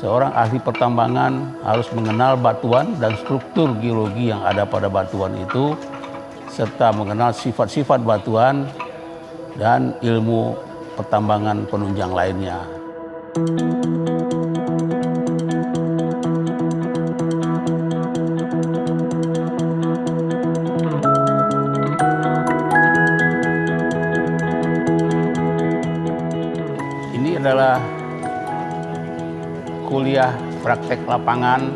Seorang ahli pertambangan harus mengenal batuan dan struktur geologi yang ada pada batuan itu, serta mengenal sifat-sifat batuan dan ilmu pertambangan penunjang lainnya. Ini adalah kuliah praktek lapangan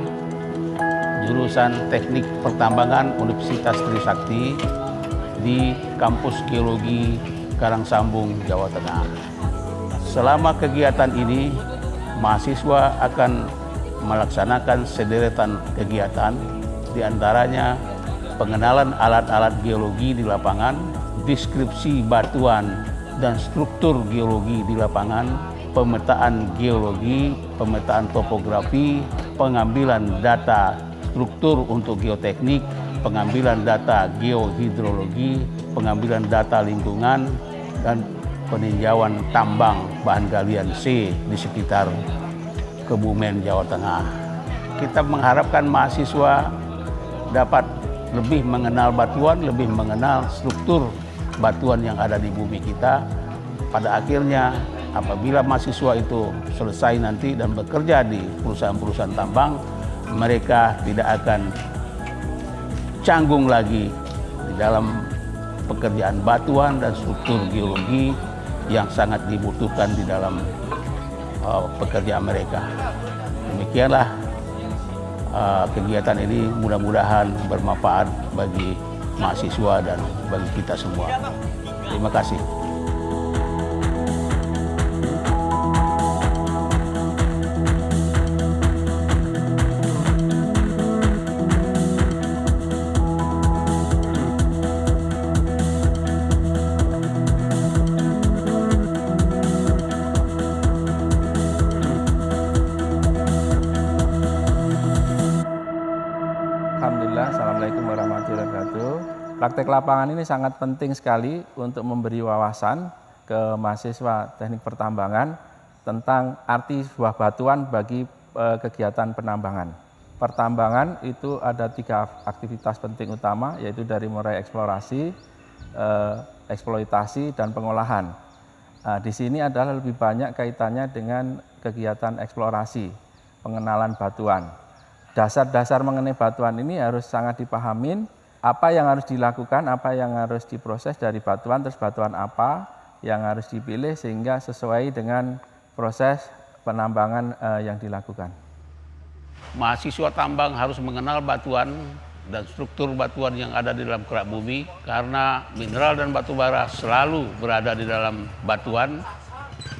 jurusan Teknik Pertambangan Universitas Trisakti di Kampus Geologi Karangsambung, Jawa Tengah. Selama kegiatan ini, mahasiswa akan melaksanakan sederetan kegiatan, diantaranya pengenalan alat-alat geologi di lapangan, deskripsi batuan dan struktur geologi di lapangan, pemetaan geologi, pemetaan topografi, pengambilan data struktur untuk geoteknik, pengambilan data geohidrologi, pengambilan data lingkungan, dan peninjauan tambang bahan galian C di sekitar Kebumen, Jawa Tengah. Kita mengharapkan mahasiswa dapat lebih mengenal batuan, lebih mengenal struktur batuan yang ada di bumi kita. Pada akhirnya, apabila mahasiswa itu selesai nanti dan bekerja di perusahaan-perusahaan tambang, mereka tidak akan canggung lagi di dalam pekerjaan batuan dan struktur geologi yang sangat dibutuhkan di dalam pekerjaan mereka. Demikianlah kegiatan ini mudah-mudahan bermanfaat bagi mahasiswa dan bagi kita semua. Terima kasih. Alhamdulillah, Assalamualaikum warahmatullahi wabarakatuh. Praktek lapangan ini sangat penting sekali untuk memberi wawasan ke mahasiswa teknik pertambangan tentang arti sebuah batuan bagi kegiatan penambangan. Pertambangan itu ada 3 aktivitas penting utama, yaitu dari mulai eksplorasi, eksploitasi, dan pengolahan. Di sini adalah lebih banyak kaitannya dengan kegiatan eksplorasi, pengenalan batuan. Dasar-dasar mengenai batuan ini harus sangat dipahamin, apa yang harus dilakukan, apa yang harus diproses dari batuan, terus batuan apa yang harus dipilih sehingga sesuai dengan proses penambangan yang dilakukan. Mahasiswa tambang harus mengenal batuan dan struktur batuan yang ada di dalam kerak bumi, karena mineral dan batu bara selalu berada di dalam batuan.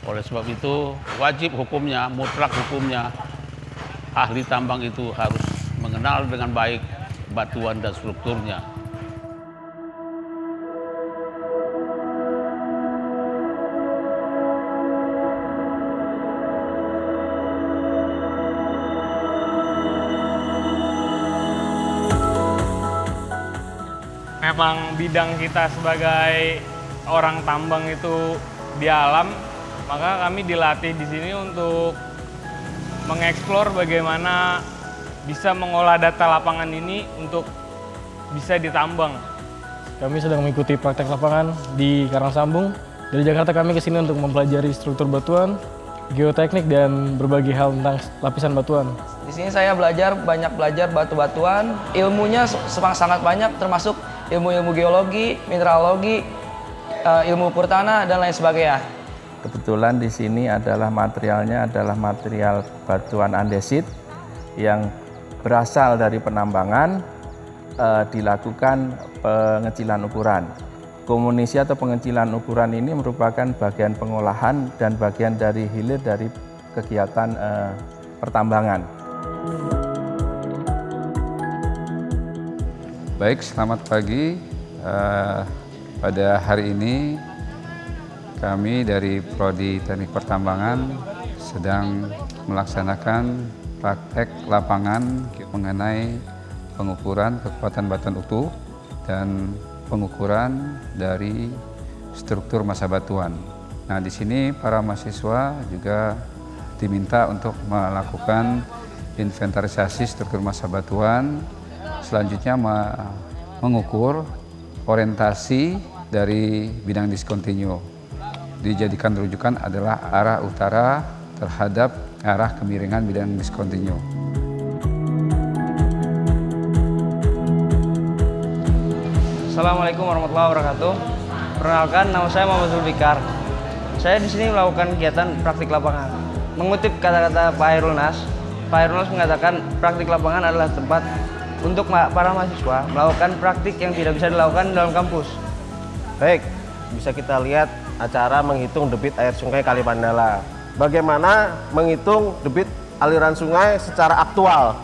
Oleh sebab itu, wajib hukumnya, mutlak hukumnya, ahli tambang itu harus mengenal dengan baik batuan dan strukturnya. Memang bidang kita sebagai orang tambang itu di alam, maka kami dilatih di sini untuk mengeksplor bagaimana bisa mengolah data lapangan ini untuk bisa ditambang. Kami sedang mengikuti praktek lapangan di Karangsambung. Dari Jakarta kami ke sini untuk mempelajari struktur batuan, geoteknik, dan berbagai hal tentang lapisan batuan. Di sini saya banyak belajar batu-batuan, ilmunya sangat banyak, termasuk ilmu-ilmu geologi, mineralogi, ilmu purtanah, dan lain sebagainya. Kebetulan di sini adalah materialnya adalah material batuan andesit yang berasal dari penambangan, dilakukan pengecilan ukuran. Komunisi atau pengecilan ukuran ini merupakan bagian pengolahan dan bagian dari hilir dari kegiatan pertambangan. Baik, selamat pagi. Pada hari ini kami dari Prodi Teknik Pertambangan sedang melaksanakan praktek lapangan mengenai pengukuran kekuatan batuan utuh dan pengukuran dari struktur massa batuan. Nah, di sini para mahasiswa juga diminta untuk melakukan inventarisasi struktur massa batuan, selanjutnya mengukur orientasi dari bidang diskontinu. Dijadikan rujukan adalah arah utara terhadap arah kemiringan bidang diskontinu. Assalamualaikum warahmatullahi wabarakatuh. Perkenalkan, nama saya Muhammad Zulfikar. Saya di sini melakukan kegiatan praktik lapangan. Mengutip kata-kata Pak Hairul-Nas mengatakan praktik lapangan adalah tempat untuk para mahasiswa melakukan praktik yang tidak bisa dilakukan dalam kampus. Baik, bisa kita lihat acara menghitung debit air sungai Kali Pandala. Bagaimana menghitung debit aliran sungai secara aktual.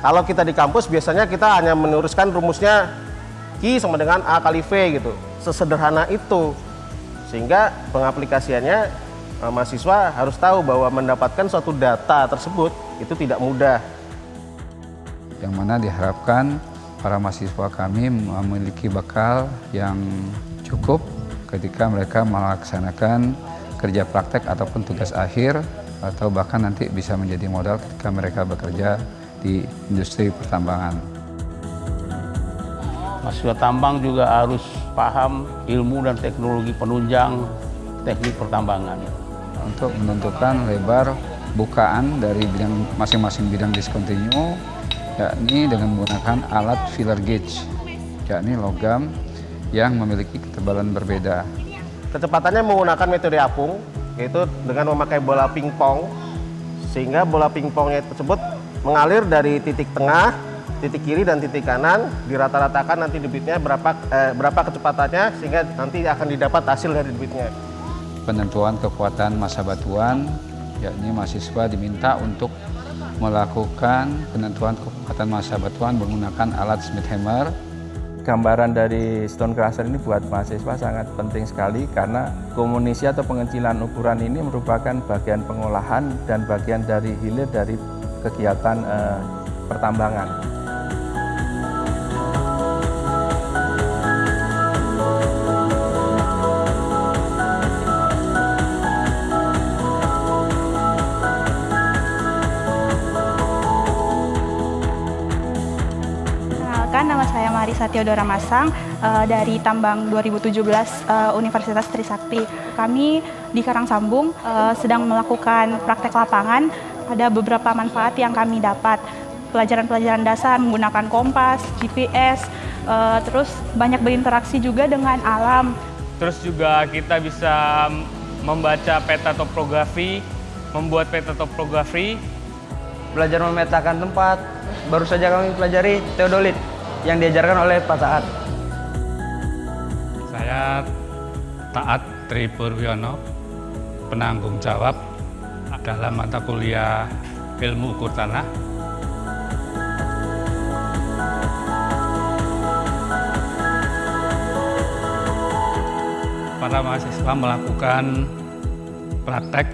Kalau kita di kampus biasanya kita hanya meneruskan rumusnya Q sama dengan A kali V gitu. Sesederhana itu. Sehingga pengaplikasiannya mahasiswa harus tahu bahwa mendapatkan suatu data tersebut itu tidak mudah. Yang mana diharapkan para mahasiswa kami memiliki bekal yang cukup ketika mereka melaksanakan kerja praktek ataupun tugas akhir, atau bahkan nanti bisa menjadi modal ketika mereka bekerja di industri pertambangan. Mahasiswa tambang juga harus paham ilmu dan teknologi penunjang teknik pertambangan. Untuk menentukan lebar bukaan dari masing-masing bidang diskontinu, yakni dengan menggunakan alat filler gauge, yakni logam yang memiliki ketebalan berbeda. Kecepatannya menggunakan metode apung, yaitu dengan memakai bola pingpong, sehingga bola pingpongnya tersebut mengalir dari titik tengah, titik kiri dan titik kanan, dirata-ratakan nanti debitnya berapa kecepatannya, sehingga nanti akan didapat hasil dari debitnya. Penentuan kekuatan massa batuan, yakni mahasiswa diminta untuk melakukan penentuan kekuatan massa batuan menggunakan alat Smith hammer. Gambaran dari stone crusher ini buat mahasiswa sangat penting sekali karena komunisi atau pengecilan ukuran ini merupakan bagian pengolahan dan bagian dari hilir dari kegiatan pertambangan. Nama saya Marisa Theodora Masang dari Tambang 2017 Universitas Trisakti. Kami di Karangsambung sedang melakukan praktek lapangan. Ada beberapa manfaat yang kami dapat. Pelajaran-pelajaran dasar menggunakan kompas, GPS, terus banyak berinteraksi juga dengan alam. Terus juga kita bisa membaca peta topografi, membuat peta topografi. Belajar memetakan tempat. Baru saja kami pelajari teodolit yang diajarkan oleh Pak Taat. Saya Taat Tri Purwiono, penanggung jawab dalam mata kuliah Ilmu Ukur Tanah. Para mahasiswa melakukan praktek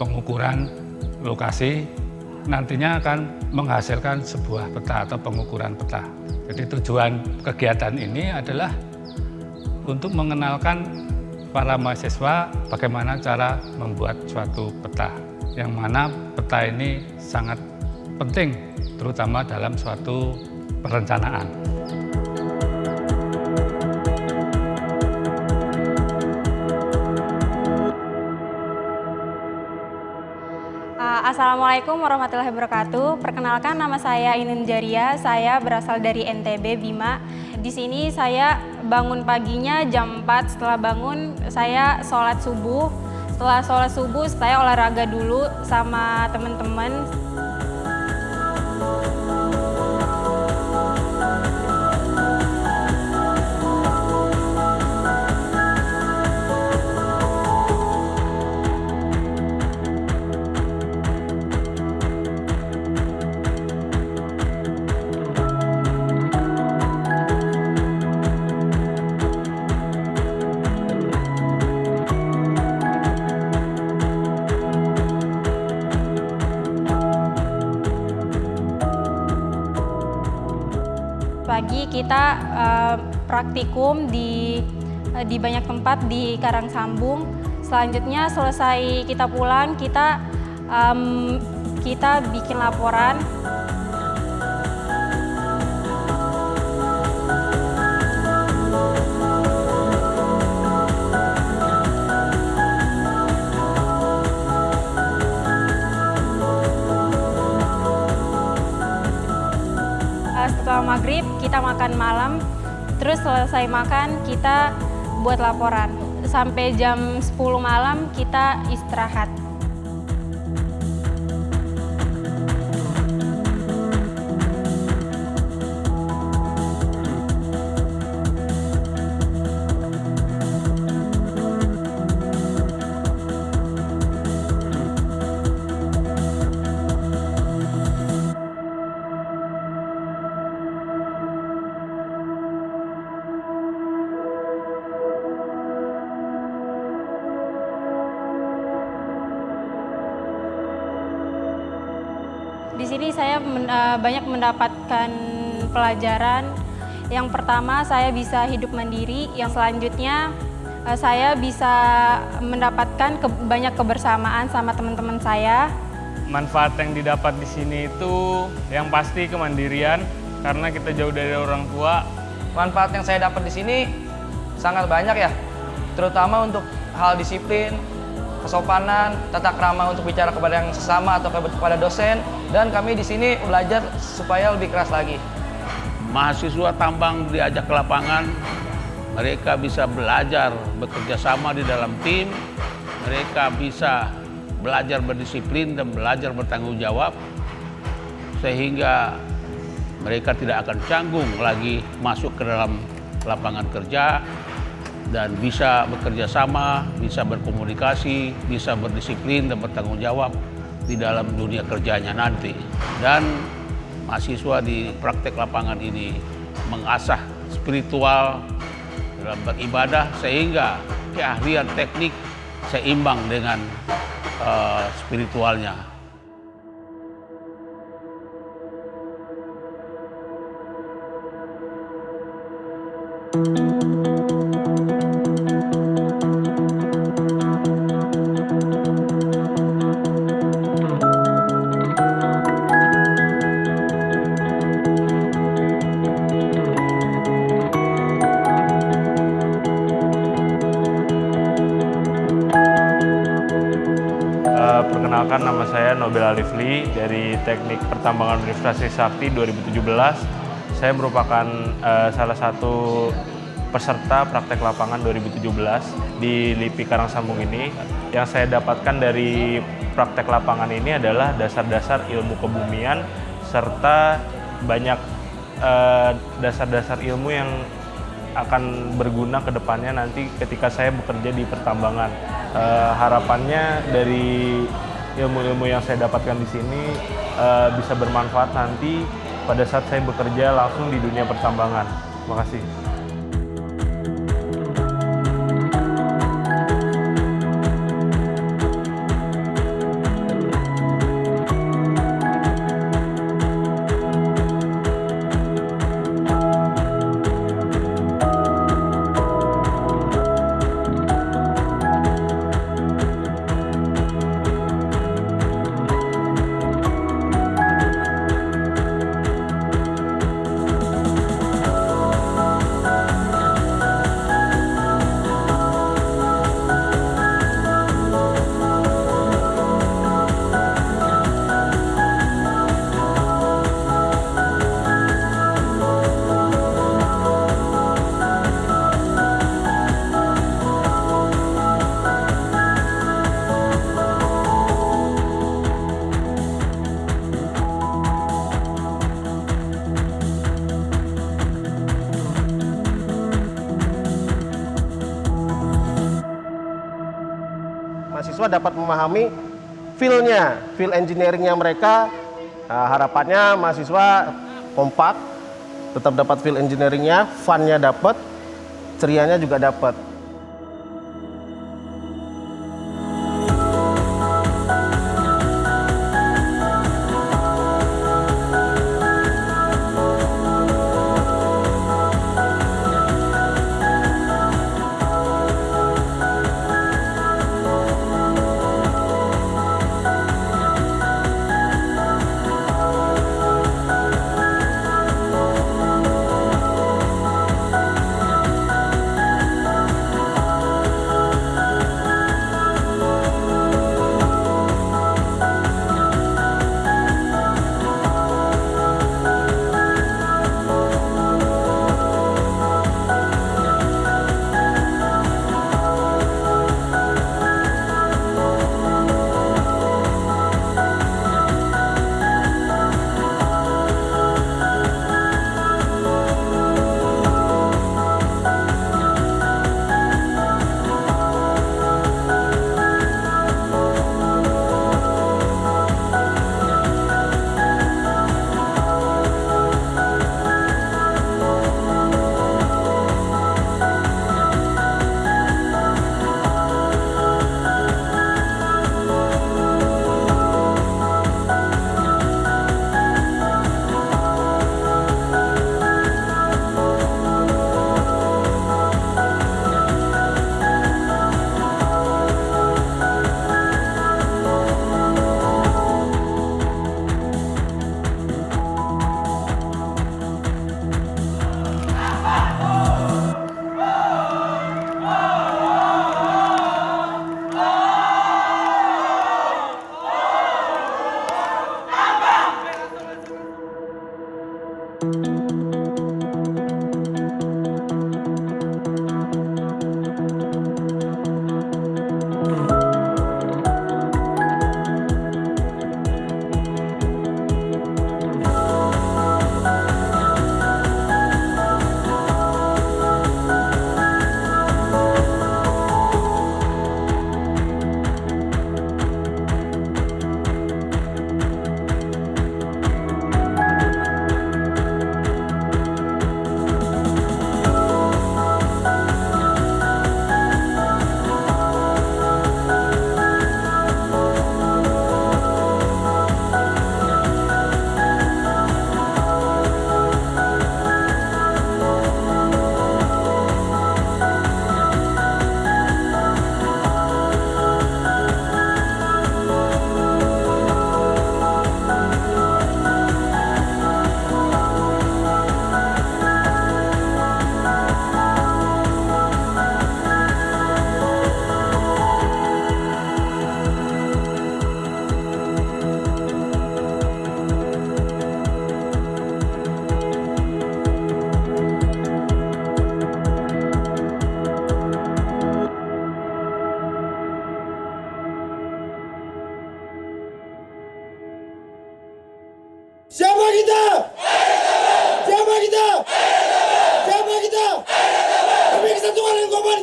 pengukuran lokasi, nantinya akan menghasilkan sebuah peta atau pengukuran peta. Jadi tujuan kegiatan ini adalah untuk mengenalkan para mahasiswa bagaimana cara membuat suatu peta. Yang mana peta ini sangat penting, terutama dalam suatu perencanaan. Assalamualaikum warahmatullahi wabarakatuh. Perkenalkan, nama saya Inin Jaria. Saya berasal dari NTB Bima. Di sini saya bangun paginya jam 4. Setelah bangun saya sholat subuh. Setelah sholat subuh saya olahraga dulu sama teman-teman. Pagi kita praktikum di banyak tempat di Karangsambung. Selanjutnya selesai kita pulang, kita Kita bikin laporan. Setelah maghrib kita makan malam, terus selesai makan kita buat laporan. Sampai jam 10 malam kita istirahat. Di sini saya banyak mendapatkan pelajaran. Yang pertama, saya bisa hidup mandiri. Yang selanjutnya, saya bisa mendapatkan banyak kebersamaan sama teman-teman saya. Manfaat yang didapat di sini itu yang pasti kemandirian, karena kita jauh dari orang tua. Manfaat yang saya dapat di sini sangat banyak ya, terutama untuk hal disiplin, kesopanan, tata krama untuk bicara kepada yang sesama atau kepada dosen, dan kami di sini belajar supaya lebih keras lagi. Mahasiswa tambang diajak ke lapangan, mereka bisa belajar bekerja sama di dalam tim, mereka bisa belajar berdisiplin dan belajar bertanggung jawab, sehingga mereka tidak akan canggung lagi masuk ke dalam lapangan kerja, dan bisa bekerja sama, bisa berkomunikasi, bisa berdisiplin dan bertanggung jawab di dalam dunia kerjanya nanti. Dan mahasiswa di praktek lapangan ini mengasah spiritual dalam beribadah, sehingga keahlian teknik seimbang dengan spiritualnya. Perkenalkan, nama saya Nobel Alifli dari Teknik Pertambangan Universitas Trisakti 2017. Saya merupakan salah satu peserta praktek lapangan 2017 di LIPI Karangsambung ini. Yang saya dapatkan dari praktek lapangan ini adalah dasar-dasar ilmu kebumian serta banyak dasar-dasar ilmu yang akan berguna ke depannya nanti ketika saya bekerja di pertambangan. Harapannya dari ilmu-ilmu yang saya dapatkan di sini bisa bermanfaat nanti pada saat saya bekerja langsung di dunia pertambangan. Terima kasih. Mahasiswa dapat memahami feel engineeringnya mereka. Harapannya mahasiswa kompak, tetap dapat feel engineeringnya, fun-nya dapat, cerianya juga dapat.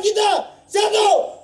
kita. 1,